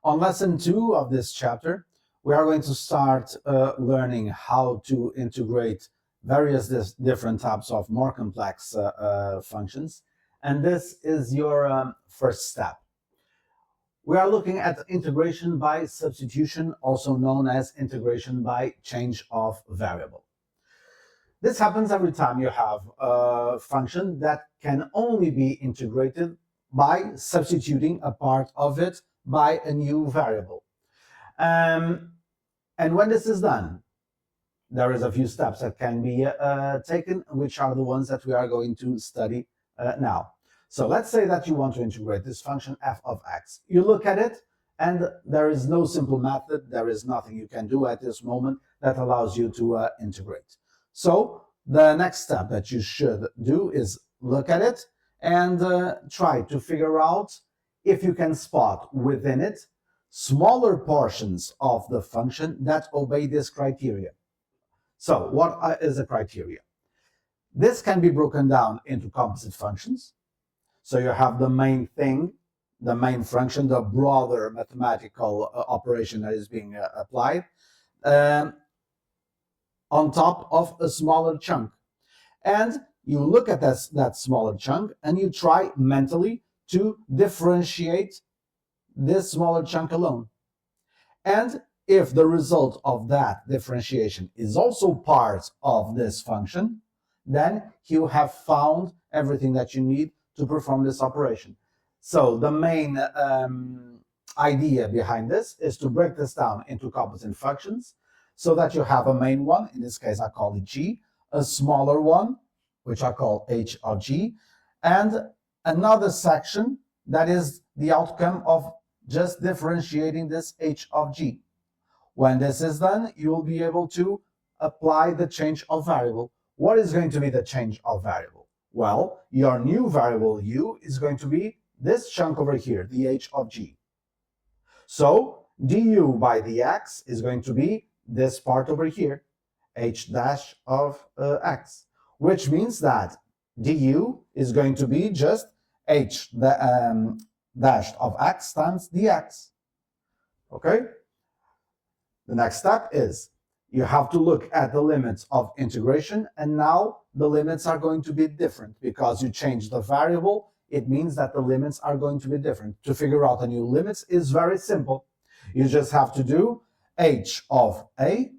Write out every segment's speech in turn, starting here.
On lesson 2 of this chapter, we are going to start learning how to integrate various different types of more complex functions. And this is your first step. We are looking at integration by substitution, also known as integration by change of variable. This happens every time you have a function that can only be integrated by substituting a part of it by a new variable. And when this is done, there is a few steps that can be taken, which are the ones that we are going to study now. So let's say that you want to integrate this function f of x. You look at it, and there is no simple method. There is nothing you can do at this moment that allows you to integrate. So the next step that you should do is look at it and try to figure out if you can spot within it smaller portions of the function that obey this criteria. So what is a criteria? This can be broken down into composite functions. So you have the main thing, the main function, the broader mathematical operation that is being applied on top of a smaller chunk. And you look at that smaller chunk and you try mentally to differentiate this smaller chunk alone. And if the result of that differentiation is also part of this function, then you have found everything that you need to perform this operation. So the main idea behind this is to break this down into composite functions so that you have a main one, in this case I call it g, a smaller one, which I call h of g, and another section that is the outcome of just differentiating this h of g. When this is done, you will be able to apply the change of variable. What is going to be the change of variable? Well, your new variable u is going to be this chunk over here, the h of g. So du by dx is going to be this part over here, h dash of x, which means that du is going to be just h dash of x times dx. Okay? The next step is you have to look at the limits of integration, and now the limits are going to be different because you change the variable. It means that the limits are going to be different. To figure out the new limits is very simple. You just have to do h of a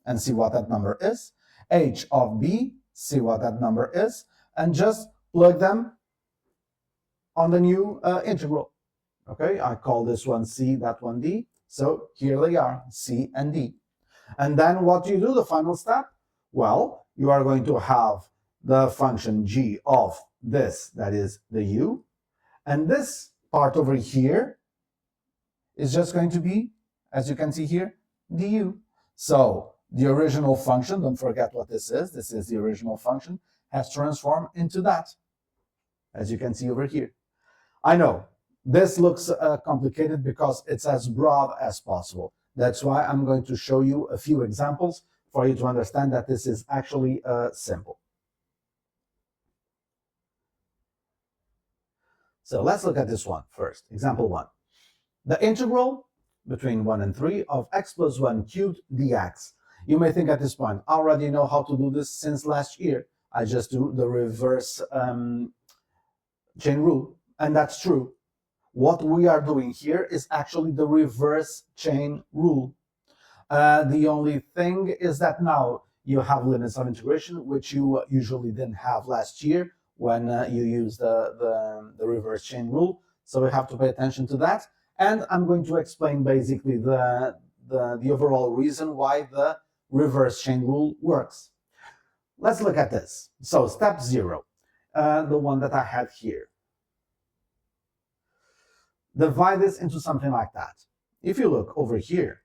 and see what that number is, h of b, see what that number is, and just plug them on the new integral. Okay, I call this one c, that one d. So here they are, c and d. And then what do you do, the final step? Well, you are going to have the function g of this, that is the u, and this part over here is just going to be, as you can see here, du. So the original function, don't forget what this is the original function, has transformed into that, as you can see over here. I know, this looks complicated because it's as broad as possible. That's why I'm going to show you a few examples for you to understand that this is actually simple. So let's look at this one first. Example 1. The integral between 1 and 3 of x plus 1 cubed dx. You may think at this point, I already know how to do this since last year. I just do the reverse chain rule, and that's true. What we are doing here is actually the reverse chain rule. The only thing is that now you have limits of integration, which you usually didn't have last year when you used the reverse chain rule. So we have to pay attention to that. And I'm going to explain basically the overall reason why the reverse chain rule works. Let's look at this. So step 0, the one that I had here. Divide this into something like that. If you look over here,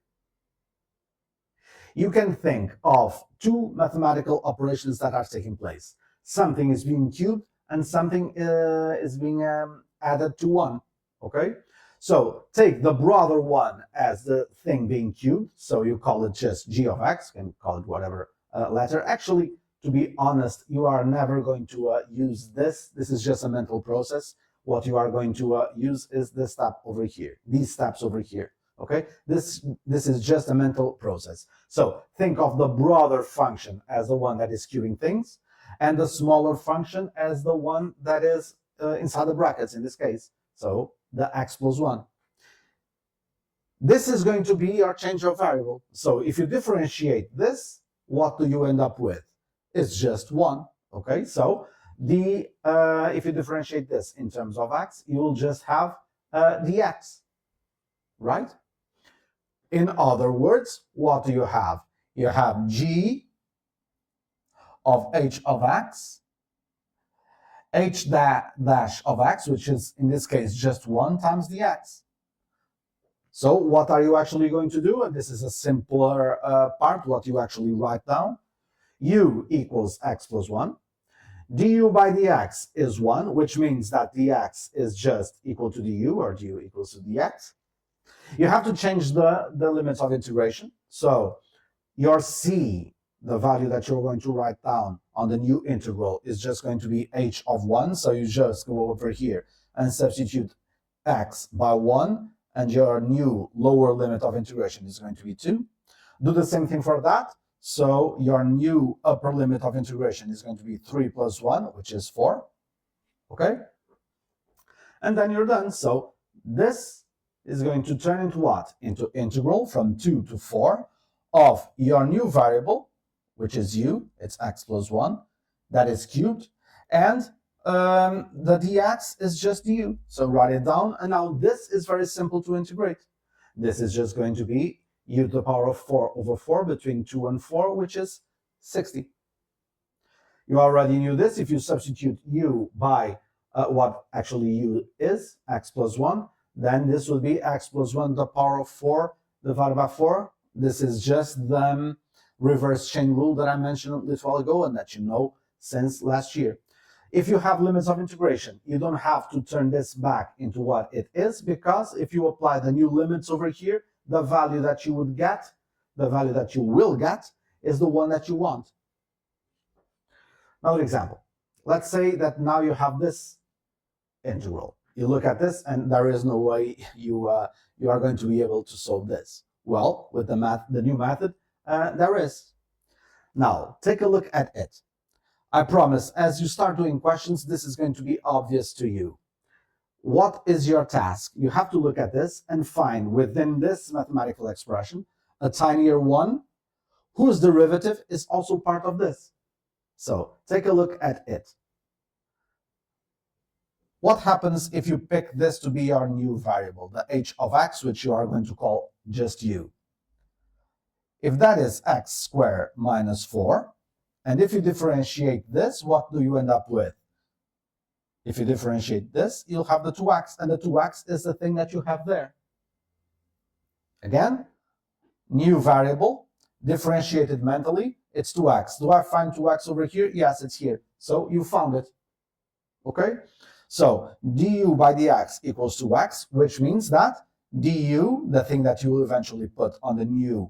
you can think of two mathematical operations that are taking place. Something is being cubed and something is being added to 1. Okay? So take the broader one as the thing being cubed. So you call it just g of x, you can call it whatever letter. Actually, to be honest, you are never going to use this. This is just a mental process. What you are going to use is this step over here, these steps over here. Okay, this is just a mental process. So think of the broader function as the one that is cubing things, and the smaller function as the one that is inside the brackets in this case. So the x plus 1. This is going to be your change of variable. So if you differentiate this, what do you end up with? It's just 1. Okay, so if you differentiate this in terms of x, you will just have dx, right? In other words, what do you have? You have g of h of x, h dash of x, which is in this case just 1 times dx. So what are you actually going to do? And this is a simpler part, what you actually write down. U equals x plus 1. Du by dx is 1, which means that dx is just equal to du, or du equals to dx. You have to change the limits of integration. So your c, the value that you're going to write down on the new integral, is just going to be h of 1. So you just go over here and substitute x by 1, and your new lower limit of integration is going to be 2. Do the same thing for that. So your new upper limit of integration is going to be 3 plus 1, which is 4. Okay? And then you're done. So this is going to turn into what? Into integral from 2 to 4 of your new variable, which is u, it's x plus 1, that is cubed, and the dx is just du. So write it down, and now this is very simple to integrate. This is just going to be u to the power of 4 over 4 between 2 and 4, which is 60. You already knew this. If you substitute u by what actually u is, x plus 1, then this will be x plus 1 to the power of 4 divided by 4. This is just the reverse chain rule that I mentioned a little while ago and that you know since last year. If you have limits of integration, you don't have to turn this back into what it is, because if you apply the new limits over here, the value that you would get, the value that you will get, is the one that you want. Another example. Let's say that now you have this integral. You look at this, and there is no way you are going to be able to solve this. Well, with the new method, there is. Now, take a look at it. I promise, as you start doing questions, this is going to be obvious to you. What is your task? You have to look at this and find within this mathematical expression a tinier one whose derivative is also part of this. So take a look at it. What happens if you pick this to be your new variable, the h of x, which you are going to call just u? If that is x squared minus 4, and if you differentiate this, what do you end up with? If you differentiate this, you'll have the 2x, and the 2x is the thing that you have there. Again, new variable, differentiated mentally, it's 2x. Do I find 2x over here? Yes, it's here. So you found it. Okay? So du by dx equals 2x, which means that du, the thing that you will eventually put on the new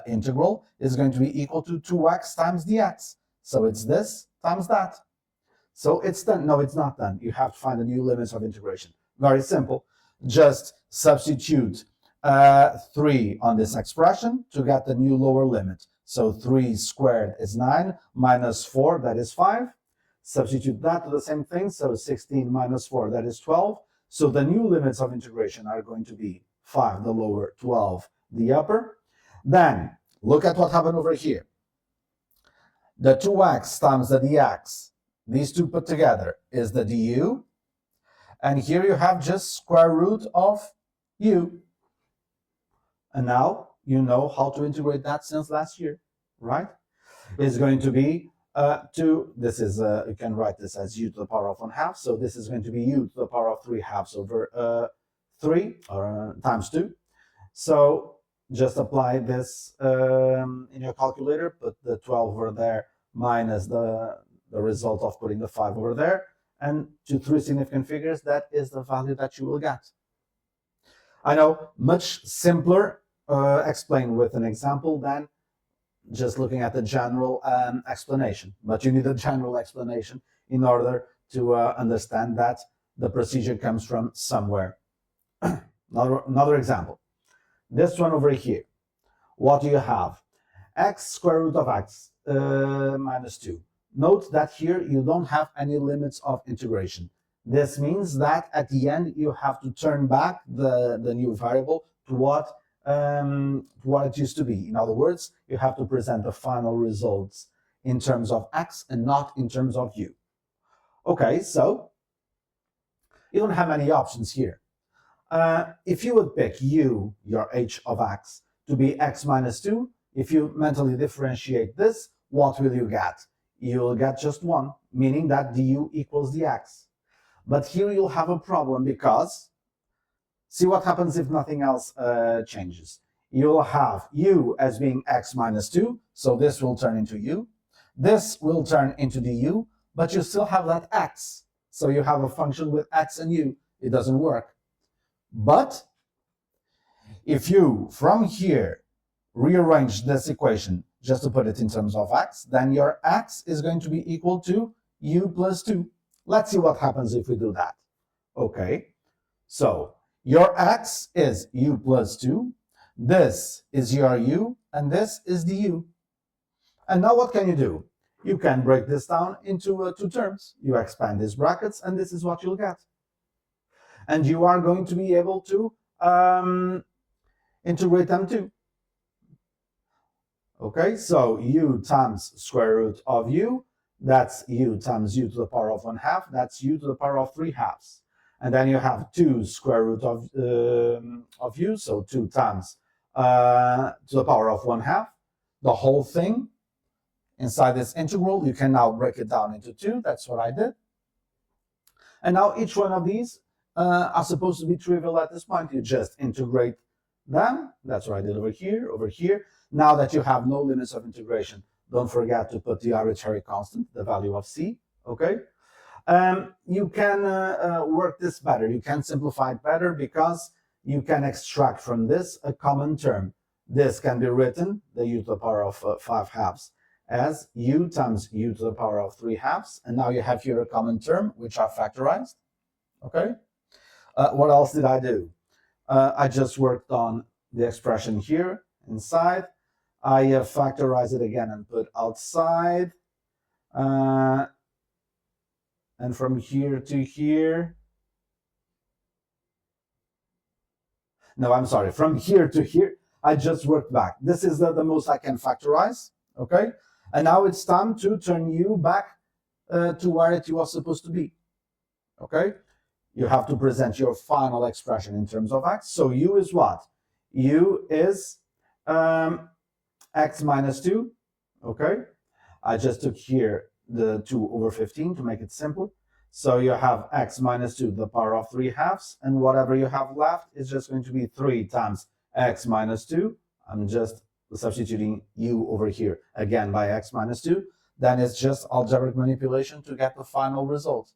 integral, is going to be equal to 2x times dx. So it's this times that. So it's done. No, it's not done. You have to find the new limits of integration. Very simple. Just substitute 3 on this expression to get the new lower limit. So 3 squared is 9, minus 4, that is 5. Substitute that to the same thing. So 16 minus 4, that is 12. So the new limits of integration are going to be 5, the lower, 12, the upper. Then look at what happened over here. The 2x times the dx, these two put together, is the du. And here you have just square root of u. And now you know how to integrate that since last year, right? It's going to be 2. This is, you can write this as u to the power of 1/2. So this is going to be u to the power of 3/2 over 3, or times 2. So just apply this in your calculator, put the 12 over there minus the result of putting the 5 over there, and to 3 significant figures, that is the value that you will get. I know, much simpler explained with an example than just looking at the general explanation. But you need a general explanation in order to understand that the procedure comes from somewhere. Another example. This one over here, what do you have? X square root of x minus 2. Note that here you don't have any limits of integration. This means that at the end you have to turn back the new variable to what it used to be. In other words, you have to present the final results in terms of x and not in terms of u. Okay, so you don't have many options here. If you would pick u, your h of x, to be x minus 2, if you mentally differentiate this, what will you get? You'll get just 1, meaning that du equals the x. But here you'll have a problem because, see what happens if nothing else changes. You'll have u as being x minus 2, so this will turn into u. This will turn into du, but you still have that x. So you have a function with x and u. It doesn't work. But if you, from here, rearrange this equation just to put it in terms of x, then your x is going to be equal to u plus 2. Let's see what happens if we do that. Okay, so your x is u plus 2, this is your u, and this is the u. And now what can you do? You can break this down into two terms. You expand these brackets, and this is what you'll get. And you are going to be able to integrate them too. Okay, so u times square root of u, that's u times u to the power of 1/2, that's u to the power of 3/2. And then you have 2 square root of u, so 2 times to the power of 1/2. The whole thing inside this integral, you can now break it down into 2. That's what I did. And now each one of these are supposed to be trivial at this point. You just integrate them. That's what I did over here, over here. Now that you have no limits of integration, don't forget to put the arbitrary constant, the value of c, okay? You can work this better. You can simplify it better because you can extract from this a common term. This can be written, the u to the power of 5/2, as u times u to the power of 3/2. And now you have here a common term, which are factorized, okay? What else did I do? I just worked on the expression here inside. I factorize it again and put outside. And from here to here. No, I'm sorry. From here to here, I just worked back. This is the most I can factorize. Okay? And now it's time to turn u back to where it was supposed to be. Okay? You have to present your final expression in terms of x. So u is what? U is x minus 2, okay? I just took here the 2 over 15 to make it simple. So you have x minus 2 to the power of 3/2, and whatever you have left is just going to be 3 times x minus 2. I'm just substituting u over here again by x minus 2. Then it's just algebraic manipulation to get the final result.